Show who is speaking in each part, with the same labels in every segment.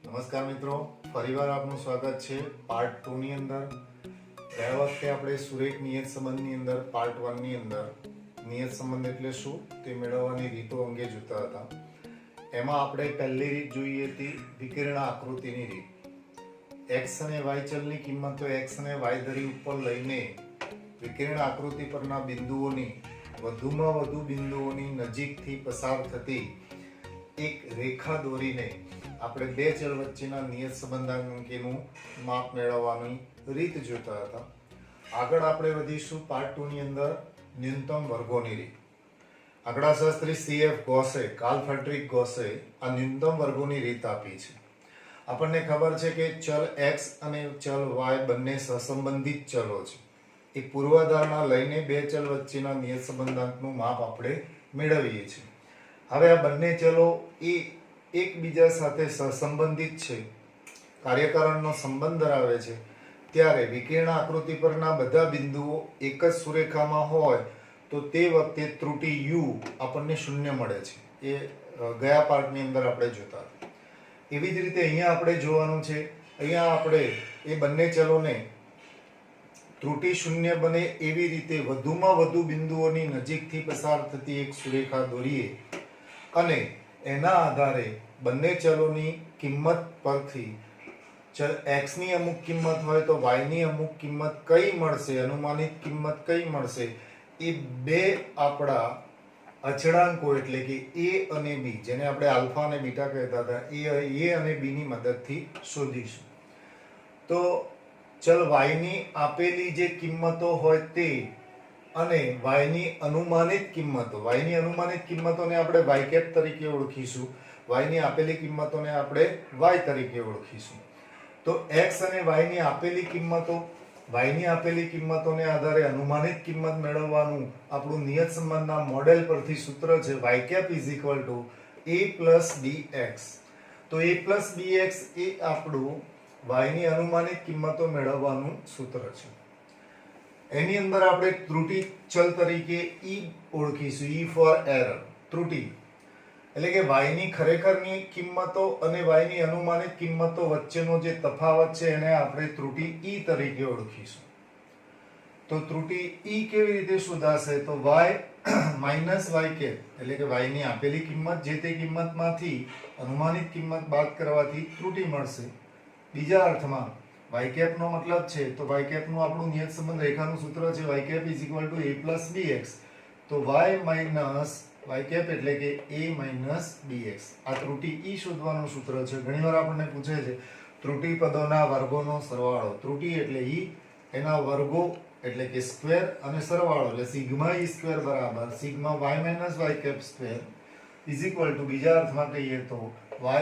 Speaker 1: નમસ્કાર મિત્રો, ફરીવાર આપનું સ્વાગત છે પાર્ટ 2 ની અંદર. ગયા વખતે આપણે સુરેખ નિયત સંબંધની અંદર પાર્ટ 1 ની અંદર નિયત સંબંધ એટલે શું તે મેળવવાની રીતો અંગે જોતા હતા. એમાં આપણે પહેલી રીત જોઈએ હતી વિકર્ણ આકૃતિની રીત. x અને y ચલની કિંમતો x અને y ધરી ઉપર લઈને વિકર્ણ આકૃતિ પરના બિંદુઓની વધુમાં વધુ બિંદુઓની નજીકથી પસાર થતી એક રેખા દોરીને આપણે બે ચલ વચ્ચેના નિયત સંબંધાંકનું માપ મેળવવાની રીત જોતા હતા. આગળ આપણે વધીશું પાર્ટ 2 ની અંદર ન્યૂનતમ વર્ગોની રીત. આંકડાશાસ્ત્રી CF ગોસે, કાર્લ ફ્રેડરિક ગોસે આ ન્યૂનતમ વર્ગોની રીત આપી છે. આપણને ખબર છે કે ચલ x અને ચલ y બંને સહસંબંધિત ચલો છે. એક પૂર્વાધારણા લઈને બે ચલ વચ્ચેના નિયત સંબંધાંકનું માપ આપણે મેળવીએ છીએ. હવે આ બંને ચલો એ એકબીજા સાથે સહસંબંધિત છે, કાર્યકારણનો સંબંધ ધરાવે છે, ત્યારે વિકર્ણ આકૃતિ પરના બધા બિંદુઓ એક જ સુરેખામાં હોય તો તે વખતે ત્રુટિ u આપણને શૂન્ય મળે છે. એ ગયા પાર્ટની અંદર આપણે જોતા હતા. એવી જ રીતે અહીંયા આપણે જોવાનું છે. અહીંયા આપણે એ બંને ચલોને ત્રુટિ શૂન્ય બને એવી રીતે વધુમાં વધુ બિંદુઓની નજીકથી પસાર થતી એક સુરેખા દોરીએ અને એના આધારે બંને ચલોની કિંમત પરથી ચલ x ની અમુક કિંમત હોય તો y ની અમુક કિંમત કઈ મળશે, અનુમાનિત કિંમત કઈ મળશે, એ બે આપણા અચળાંકો એટલે કે a અને b, જેને આપણે આલ્ફા અને બીટા કહેતા હતા, એ a અને b ની મદદથી શોધીશું. તો ચલ y ની આપેલી જે કિંમતો હોય તે અને y ની અનુમાનિત કિંમતોને આપણે y કેપ તરીકે ઓળખીશું. y ની આપેલી કિંમતોને આપણે y તરીકે ઓળખીશું. તો x અને y ની આપેલી કિંમતોને આધારે અનુમાનિત કિંમત મેળવવાનું આપણું નિયત સંબંધના મોડેલ પરથી સૂત્ર છે y કેપ a bx. તો a bx એ આપણું y ની અનુમાનિત કિંમતો મેળવવાનું સૂત્ર છે. એની અંદર આપણે ત્રુટિ ચલ તરીકે e ઓળખીશું, e ફોર એરર. ત્રુટિ એટલે કે y ની ખરેખરની કિંમતો અને y ની અનુમાનિત કિંમતો વચ્ચેનો જે તફાવત છે એને આપણે ત્રુટિ e તરીકે ઓળખીશું. તો ત્રુટિ e કેવી રીતે શોધાશે? તો y માઈનસ y કેપ એટલે કે y ની આપેલી કિંમત, જે તે કિંમતમાંથી અનુમાનિત કિંમત બાદ કરવાથી ત્રુટિ મળશે. બીજા અર્થમાં y કેપ નો મતલબ છે, તો y કેપ નું આપણું નિયત સંબંધ રેખાનું સૂત્ર છે y કેપ a bx. તો y કેપ એટલે કે a bx. આ ત્રુટિ e શોધવાનું સૂત્ર છે. ઘણીવાર આપણને પૂછે છે ત્રુટિ પદોના વર્ગોનો સરવાળો. ત્રુટિ એટલે e, એના વર્ગો એટલે કે સ્ક્વેર અને સરવાળો એટલે સિગ્મા e સ્ક્વેર બરાબર સિગ્મા y કેપ સ્ક્વેર બીજા અર્થમાં કહીએ તો y a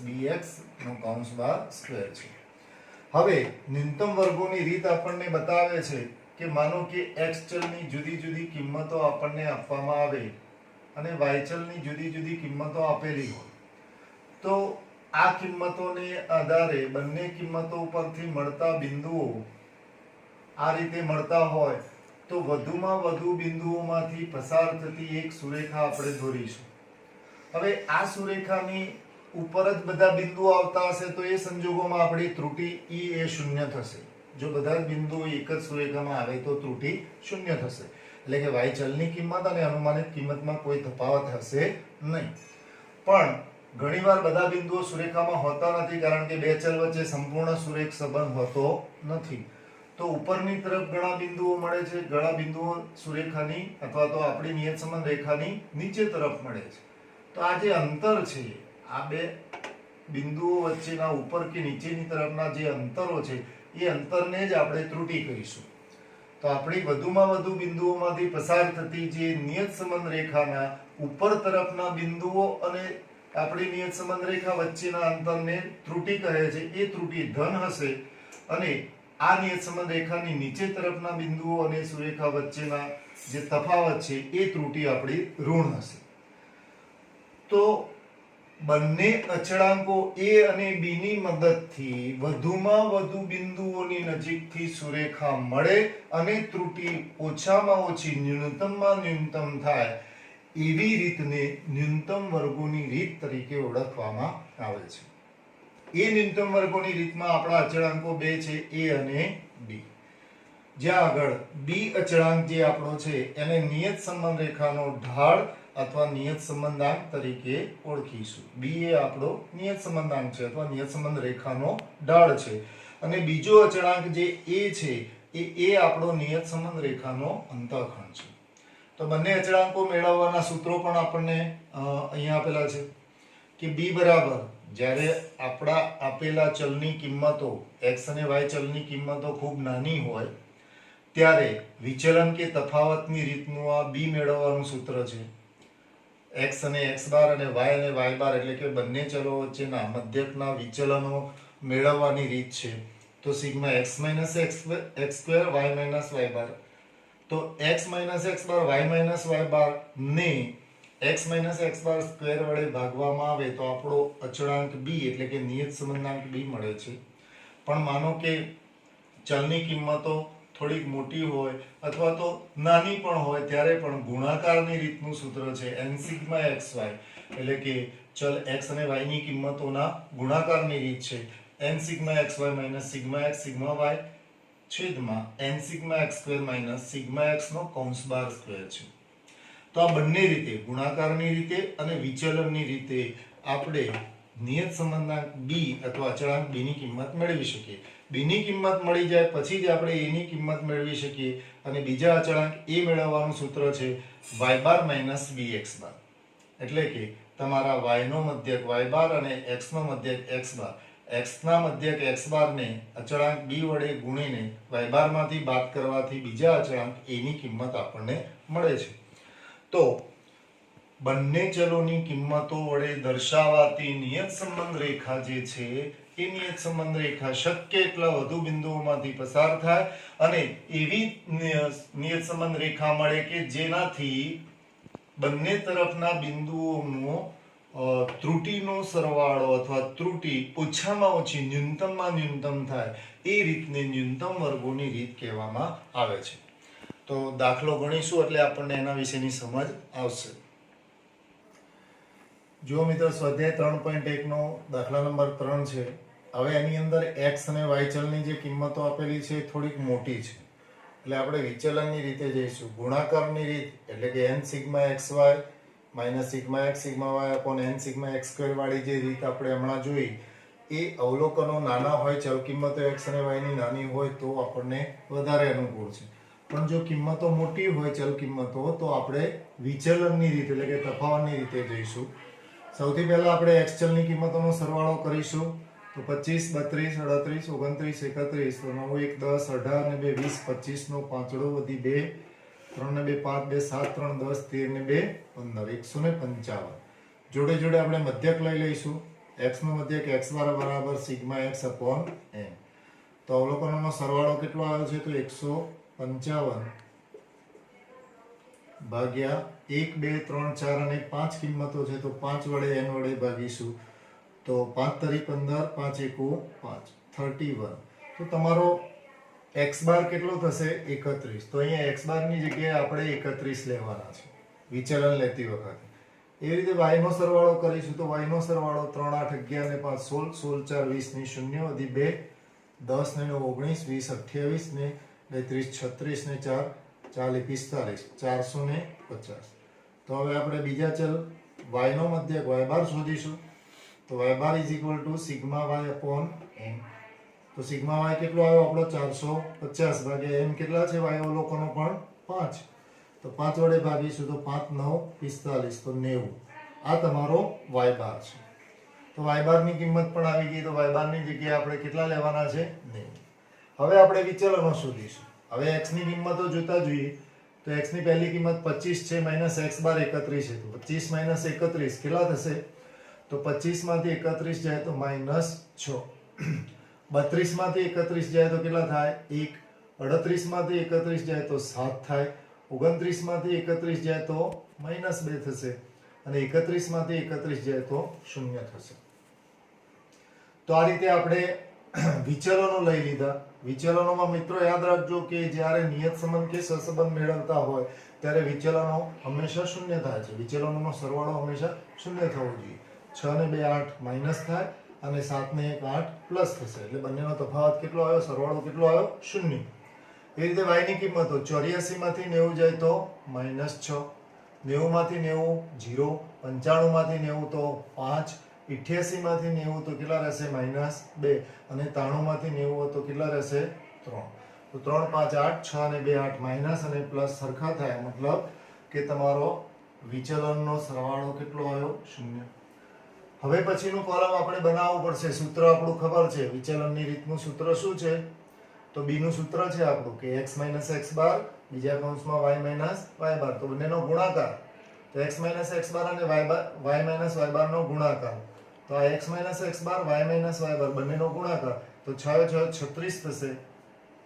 Speaker 1: bx નો કૌંસ બહાર સ્ક્વેર છે. હવે ન્યૂનતમ વર્ગોની રીત આપણને બતાવે છે કે માનો કે x ચલની જુદી જુદી કિંમતો આપણને આપવામાં આવે અને y ચલની જુદી જુદી કિંમતો આપેલી હોય, તો આ કિંમતોને આધારે બંને કિંમતો ઉપરથી મળતા બિંદુઓ આ રીતે મળતા હોય તો વધુમાં વધુ બિંદુઓમાંથી પસાર થતી એક સુરેખા આપણે દોરીશું. હવે આ સુરેખાની ઉપર જ બધા બિંદુઓ આવતા હશે તો એ સંજોગોમાં આપણી ત્રુટિ e એ શૂન્ય થશે. જો બધા જ બિંદુઓ એક જ સુરેખામાં આવે તો ત્રુટિ શૂન્ય થશે. એટલે કે y ચલની કિંમત અને અનુમાનિત કિંમતમાં કોઈ તફાવત હશે નહીં. પણ ઘણીવાર બધા બિંદુઓ સુરેખામાં હોતા નથી, કારણ કે બે ચલ વચ્ચે સંપૂર્ણ સુરેખ સંબંધ હોતો નથી. તો ઉપરની તરફ ઘણા બિંદુઓ મળે છે, ઘણા બિંદુઓ સુરેખાની અથવા તો આપણી નિયત સંબંધ રેખાની નીચે તરફ મળે છે. તો આ જે અંતર છે, આ બે બિંદુઓ વચ્ચેના ઉપર કે નીચેની તરફના જે અંતરો છે એ અંતરને જ આપણે ત્રુટિ કહીશું. તો આપણી વધુમાં વધુ બિંદુઓમાંથી પસાર થતી જે નિયત સંબંધ રેખાના ઉપર તરફના બિંદુઓ અને આપણી નિયત સંબંધ રેખા વચ્ચેના અંતરને ત્રુટિ કહે છે. એ ત્રુટિ ધન હશે અને આ નિયત સંબંધ રેખાની નીચે તરફના બિંદુઓ અને સુરેખા વચ્ચેના જે તફાવત છે એ ત્રુટિ આપણી ઋણ હશે. તો બંને અચળાંકો a અને b ની મદદથી વધુમાં વધુ બિંદુઓની નજીકથી સુરેખા મળે અને ત્રુટિ ઓછામાં ઓછી ન્યૂનતમમાં ન્યૂનતમ થાય એવી રીતને ન્યૂનતમ વર્ગોની રીત તરીકે ઓળખવામાં આવે છે. એ ન્યૂનતમ વર્ગોની રીતમાં આપણા અચળાંકો બે છે, a અને b. જ્યાં આગળ b અચળાંક જે આપણો છે એને નિયત સંબંધ રેખાનો ઢાળ અથવા નિયત સંબંધાંક તરીકે ઓળખીશું. b એ આપણો નિયત સંબંધાંક છે અથવા નિયત સંબંધ રેખાનો ઢાળ છે, અને બીજો અચળાંક જે a છે એ આપણો નિયત સંબંધ રેખાનો અંતઃખંડ છે. તો બંને અચળાંકો મેળવવાના સૂત્રો પણ આપણને અહીંયા આપેલા છે કે b બરાબર, જ્યારે આપણા આપેલા ચલની કિંમતો x અને y ચલની કિંમતો ખૂબ નાની હોય ત્યારે વિચલન કે તફાવતની રીતનું આ b મેળવવાનું સૂત્ર છે. x અને x બાર અને y અને y બાર એટલે કે બંને ચલો વચ્ચેના મધ્યકના વિચલનો મેળવવાની રીત છે. તો sigma x minus x square y minus y બાર. તો x માઇનસ x બાર y માઇનસ y બાર ને x માઇનસ x બાર સ્ક્વેર વડે ભાગવામાં આવે તો આપણો અચળાંક b એટલે કે નિયત સંબંધાંક b મળે છે. પણ માનો કે ચલની કિંમતો થોડીક મોટી હોય અથવા તો નાની પણ હોય ત્યારે પણ ગુણાકારની રીતનું સૂત્ર છે n સિગ્મા xy, એટલે કે ચલ x અને y ની કિંમતોના ગુણાકારની રીત છે n sigma xy minus sigma x sigma y છેદમાં n sigma x square minus sigma x નો કૌંસ બાર સ્ક્વેર છે. તો આ બંને રીતે, ગુણાકારની રીતે અને વિચલનની રીતે આપણે નિયત સંબંધાંક b અથવા અચળાંક b ની કિંમત મેળવી શકીએ. b ની કિંમત મળી જાય પછી જ આપણે a ની કિંમત મેળવી શકીએ, અને બીજા અચળાંક a મેળવવાનું સૂત્ર છે y બાર માઇનસ bx બાર. એટલે કે તમારા y નો મધ્યક y બાર અને x નો મધ્યક x બાર. x ના મધ્યક x બાર ને અચળાંક b વડે ગુણીને y બાર માંથી બાદ કરવાથી બીજા અચળાંક a ની કિંમત આપણને મળે છે. તો બંને ચલોની કિંમતો વડે દર્શાવાતી નિયત સંબંધ રેખા જે છે એ નિયત સંબંધ રેખા શક્ય એટલા વધુ બિંદુઓમાંથી પસાર થાય અને એવી નિયત સંબંધ રેખા મળે કે જેનાથી બંને તરફના બિંદુઓનો ત્રુટીનો સરવાળો અથવા ત્રુટી ઓછામાં ઓછી ન્યૂનતમમાં ન્યૂનતમ થાય એ રીતને ન્યૂનતમ વર્ગોની રીત કહેવામાં આવે છે. તો દાખલો ગણીશું એટલે આપણને એના વિશેની સમજ આવશે. જો મિત્રો સ્વાધ્યાય 3.1 નો દાખલા નંબર 3 છે. હવે એની અંદર x અને y ચલની જે કિંમતો આપેલી છે એ થોડીક મોટી છે, એટલે આપણે વિચલનની રીતે જઈશું. ગુણાકારની રીત એટલે કે n sigma xy minus sigma x sigma y upon n sigma x square વાળી જે રીત આપણે હમણાં જોઈ એ અવલોકનો નાના હોય, ચલ કિંમતો x અને y ની નાની હોય તો આપણને વધારે અનુકૂળ છે. પણ જો કિંમતો મોટી હોય ચલ કિંમતો તો આપણે વિચલનની રીત એટલે કે તફાવતની રીતે જઈશું. સૌથી પહેલા આપણે x ચલની કિંમતોનો સરવાળો કરીશું. તો 25 32 38 29 31 તો 9 1 10 18 ને 2 20 25 નો પાંચડો વધી 2 3 ને 2 5 2 7 3 10 13 ને 2 15 155. જોડે જોડે આપણે મધ્યક લઈ લઈશું. x નો મધ્યક x બાર બરાબર સિગ્મા x અપોન n. તો અવલોકનોનો સરવાળો કેટલો આવ્યો છે? તો 155 ભાગ્યા 1 2 3 4 અને 5 કિંમતો છે તો 5 વડે n વડે ભાગીશું. તો 5 તરી 15 5 એકુ 5 31. તો તમારો x બાર કેટલો થશે? 31. તો અહીંયા x બાર ની જગ્યાએ આપણે 31 લેવાના છે વિચલન લેતી વખતે. એ રીતે y નો સરવાળો કરીશું. તો y નો સરવાળો 3 8 11 ને 5 16 16 4 20 ની 0 વધી 2 10 ને 9 19 20 28 ને 30 36 ને 4 40 45 450. તો હવે આપણે બીજા ચલ y નો મધ્યક y બાર શોધીશું. તો y bar is equal to sigma y upon n. તો સિગ્મા y કેટલો આવ્યો આપણો? 450 ભાગ્યા n કેટલા છે? y અવલોકનો પણ 5. તો 5 વડે ભાગીશું. તો 5 9 45 તો 90. આ તમારો y બાર છે. તો y બાર ની કિંમત પણ આવી ગઈ. તો y બાર ની જગ્યાએ આપણે કેટલા લેવાના છે? 90. હવે આપણે વિચલનો શોધીશું. હવે x ની કિંમતો જોતા જોઈએ. તો x ની પહેલી કિંમત 25 છે માઈનસ x બાર 31 છે. તો 25 માઈનસ 31 કેટલા થશે? તો 25 માંથી 31 જાય તો માઈનસ 6. 32 માંથી 31 જાય તો કેટલા થાય? 1. 38 માંથી 31 જાય તો 7 થાય. 29 માંથી 31 જાય તો માઈનસ 2 થશે. અને 31 માંથી 31 જાય તો 0 થશે. તો આ રીતે આપણે વિચલનો લઈ લીધા. વિચલનોમાં મિત્રો યાદ રાખજો કે જ્યારે નિયત સંબંધ કે સહસંબંધ મેળવતા હોય ત્યારે વિચલનો હંમેશા શૂન્ય થાય છે. વિચલનોનો સરવાળો હંમેશા શૂન્ય થવો જોઈએ. 6 ને 2 8 માઇનસ થાય અને 7 ને 1 8 પ્લસ થશે. એટલે બંનેનો તફાવત કેટલો આવ્યો? સરવાળો કેટલો આવ્યો? શૂન્ય. એ રીતે y ની કિંમતો 84 માંથી 90 જાય તો -6, 90 માંથી 90 0, 95 માંથી 90 તો 5, 88 માંથી 90 તો કેટલા રહેશે? -2 અને 93 માંથી 90 તો કેટલા રહેશે? 3. તો 3 5 8 6 અને 2 8 માઇનસ અને પ્લસ સરખા થાય, મતલબ કે તમારો વિચલનનો સરવાળો કેટલો આવ્યો? શૂન્ય. હવે પછીનું કોલમ આપણે બનાવવું પડશે. સૂત્ર આપણું ખબર છે. વિચલનની રીતનું સૂત્ર શું છે? તો b નું સૂત્ર છે આપણું કે x - x બાર બીજા કૌંસમાં y - y બાર, તો બંનેનો ગુણાકાર. તો x - x બાર અને y - y બાર નો ગુણાકાર. તો આ x - x બાર y - y બાર બંનેનો ગુણાકાર. તો 6 6 36 થશે.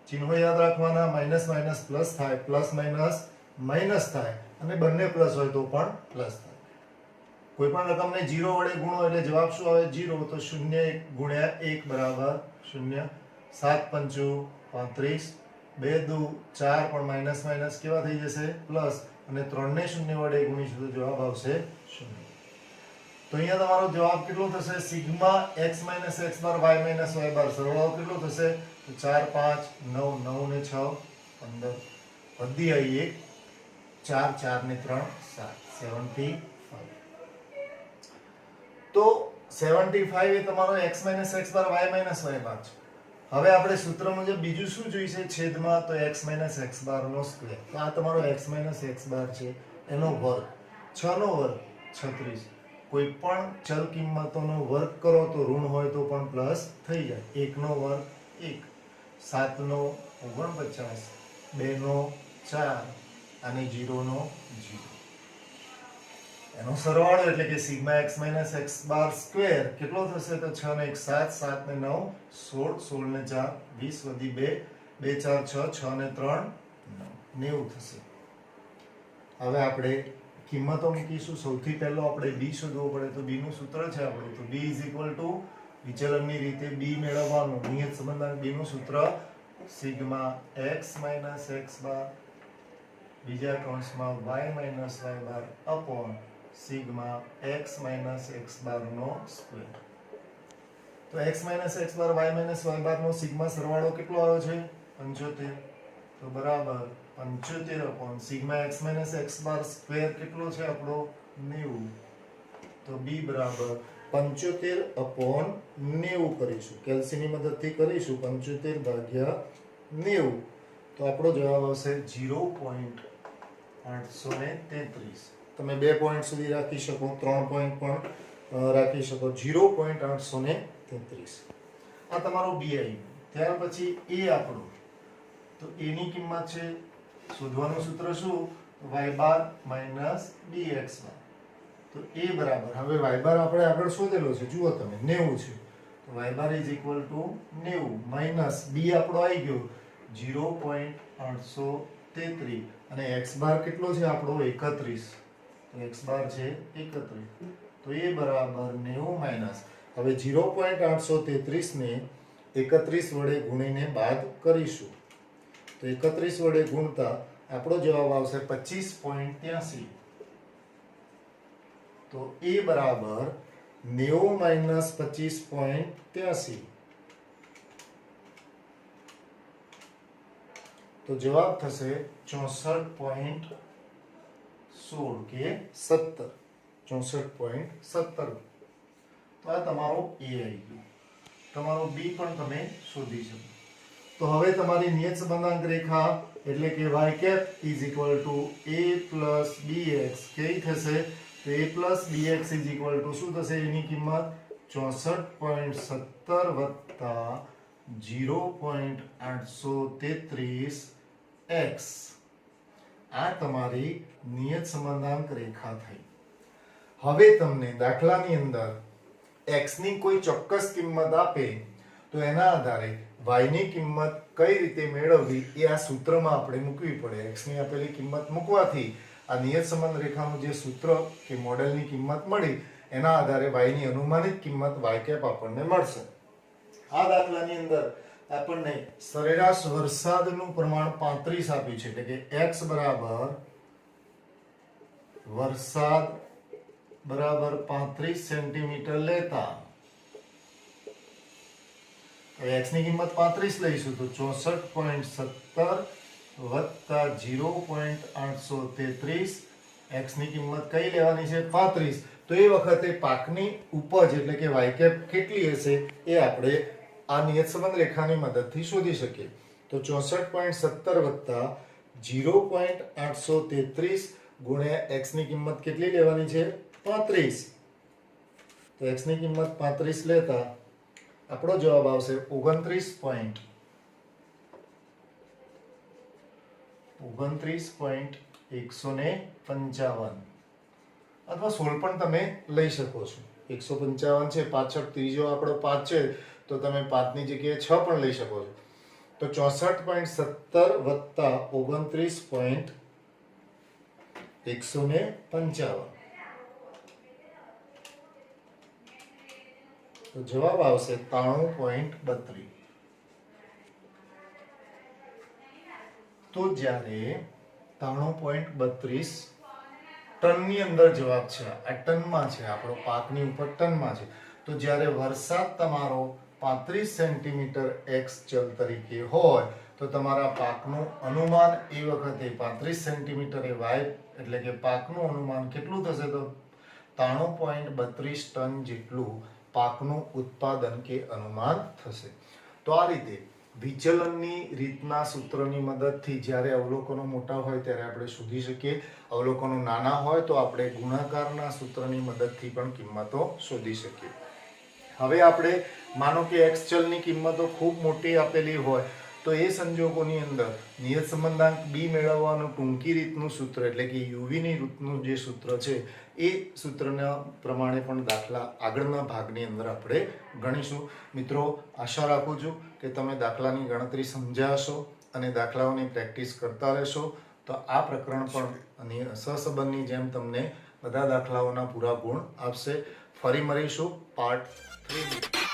Speaker 1: ચિહ્નો યાદ રાખવાના. માઇનસ માઇનસ પ્લસ થાય, પ્લસ માઇનસ માઇનસ થાય અને બંને પ્લસ હોય તો પણ પ્લસ થાય. કોઈ પણ રકમને 0 વડે ગુણો એટલે જવાબ શું આવે? 0. તો 0 ગુણ્યા 1 બરાબર 0. 7 પંચું 35, 2 દુ 4 પણ માઇનસ માઇનસ કેવા થઈ જશે? પ્લસ. અને 3 ને 0 વડે ગુણીશું તો જવાબ આવશે 0. તો અહીંયા તમારો જવાબ કેટલો થશે? સિગ્મા x - x બાર y - y બાર સરવાળો કેટલો થશે? તો 4 5 9 9 ને 6 15 વધી આવી 1 4 4 ને 3 7 75. તો 75 એ તમારો x - x બાર y - y બાર છે. હવે આપણે સૂત્ર મુજબ બીજું શું જોઈશે? છેદમાં. તો x - x બાર નો સ્ક્વેર. તો આ તમારો x - x બાર છે એનો વર્ગ. 6 નો વર્ગ 36. કોઈ પણ ચલ કિંમતોનો વર્ગ કરો તો ઋણ હોય તો પણ પ્લસ થઈ જાય. 1 નો વર્ગ 1, 7 નો 49, 2 નો 4 અને 0 નો 0. એનો સરવાળો એટલે કે સિગ્મા x - x બાર સ્ક્વેર કેટલો થશે? તો 6 ને 1 7, 7 ને 9 16, 16 ને 4 20 વધી 2, 2 4 6, 6 ને 3 9 90 થશે. હવે આપણે કિંમતો મૂકીશું. સૌથી પહેલો આપણે b શોધવો પડે. તો b નું સૂત્ર છે આપણું. તો b વિચલનની રીતે b મેળવવાનું નિયત સંબંધાંક b નું સૂત્ર સિગ્મા x - x બાર બીજા કૌંસમાં y - y બાર અપોન સિગ્મા x - x બાર નો સ્ક્વેર. તો x - x બાર y - y બાર નો સિગ્મા સરવાળો કેટલો આવ્યો છે? 75. તો બરાબર 75 અપોન સિગ્મા x - x બાર સ્ક્વેર કેટલો છે આપણો? 90. તો b બરાબર 75 અપોન 90 કરીશું. કેલ્સીની મદદથી કરીશું. 75 ભાગ્યા 90. તો આપણો જવાબ આવશે 0.833. તમે 2 પોઈન્ટ સુધી રાખી શકો, 3 પોઈન્ટ પણ રાખી શકો. 0.833. આ તમારો b આવી. ત્યાર પછી a આપણું. તો a ની કિંમત છે, શોધવાનું સૂત્ર શું? y બાર માઇનસ bx બાર. તો a બરાબર, હવે y બાર આપણે આગળ શોધેલો છે, જુઓ તમે 90 છે. તો y bar is equal two 90 minus b આપણો આવી ગયો 0.833 અને x બાર કેટલો છે આપણો? 31. તો x બાર છે 31. તો a બરાબર 90 માઇનસ, હવે 0.833 ને 31 વડે ગુણીને બાદ કરીશું. તો 31 વડે ગુણતા આપણો જવાબ આવશે 25.83. તો a બરાબર 90 માઇનસ 25.83. તો જવાબ થશે 64.16 કે 17. 64.17. તો આ તમારો a આવી ગયો. તમારો b પણ તમે શોધી શકો. તો હવે તમારી નિયત સંબંધાંક રેખા એટલે કે y cap is equal to a plus bx કેવી થશે? તો a plus bx is equal to શું થશે? એની કિંમત 64.17 વત્તા 0.833x. આ તમારી નિયત સંબંધાંક રેખા થઈ. હવે તમને દાખલાની અંદર x ની કોઈ ચોક્કસ કિંમત આપે તો એના આધારે y ની કિંમત કઈ રીતે મેળવવી એ આ સૂત્રમાં આપણે મૂકવી પડે. x ની આપેલી કિંમત મૂકવાથી આ નિયત સંબંધ રેખાનું જે સૂત્ર કે મોડેલની કિંમત મળી એના આધારે y ની અનુમાનિત કિંમત y કેપ આપણને મળશે. આ દાખલાની અંદર આપણને સરેરાશ વરસાદનું પ્રમાણ 35 આપ્યું છે, એટલે કે x બરાબર વરસાદ બરાબર 35 સેન્ટીમીટર લેતા x ની કિંમત 35 લઈશું તો 64.70 વત્તા 0.833 x ની કિંમત કઈ લેવાની છે 35 તો એ વખતે પાકની ઉપજ એટલે કે y કેપ કેટલી હશે એ આપણે આ નિયત સંબંધ રેખાની મદદથી શોધી શકીએ તો 64.70 વત્તા 0.833 ગુણ્યા x ની કિંમત કેટલી લેવાની છે 35 તો x ની કિંમત 35 લેતા આપણો જવાબ આવશે 29.155 અથવા 16 પણ તમે લઈ શકો છો 155 છે પાછળ ત્રીજો આંકડો 5 છે તો તમે 5 ની જગ્યાએ 6 પણ લઈ શકો છો તો 64.70 વત્તા 29.155 તો જવાબ આવશે 93.32 તો જ્યારે 93.32 ટનની અંદર જવાબ છે આ ટનમાં છે આપણો પાકની ઉપર ટનમાં છે તો જ્યારે વરસાદ તમારો 35 સેન્ટીમીટર x ચલ તરીકે હોય તો તમારા પાકનું અનુમાન એ વખતે 35 સેન્ટીમીટર એ y એટલે કે પાકનું અનુમાન કેટલું થશે તો 93.32 ટન જેટલું પાકનું ઉત્પાદન કે અનુમાન થશે તો આ રીતે વિચલનની રીતના સૂત્રની મદદથી જ્યારે અવલોકનો મોટા હોય ત્યારે આપણે શોધી શકીએ અવલોકનો નાના હોય તો આપણે ગુણાકારના સૂત્રની મદદથી પણ કિંમતો શોધી શકીએ હવે આપણે માનો કે x ચલની કિંમતો ખૂબ મોટી આપેલી હોય તો એ સંજોગોની અંદર નિયત સંબંધાંક b મેળવવાનું ટૂંકી રીતનું સૂત્ર એટલે કે uv ની રીતનું જે સૂત્ર છે એ સૂત્રના પ્રમાણે પણ દાખલા આગળના ભાગની અંદર આપણે ગણીશું મિત્રો આશા રાખું છું કે તમે દાખલાની ગણતરી સમજ્યા હશો અને દાખલાઓની પ્રેક્ટિસ કરતા રહેશો તો આ પ્રકરણ પણ સહસંબંધની જેમ તમને બધા દાખલાઓના પૂરા ગુણ આપશે ફરી મળીશું પાર્ટ 3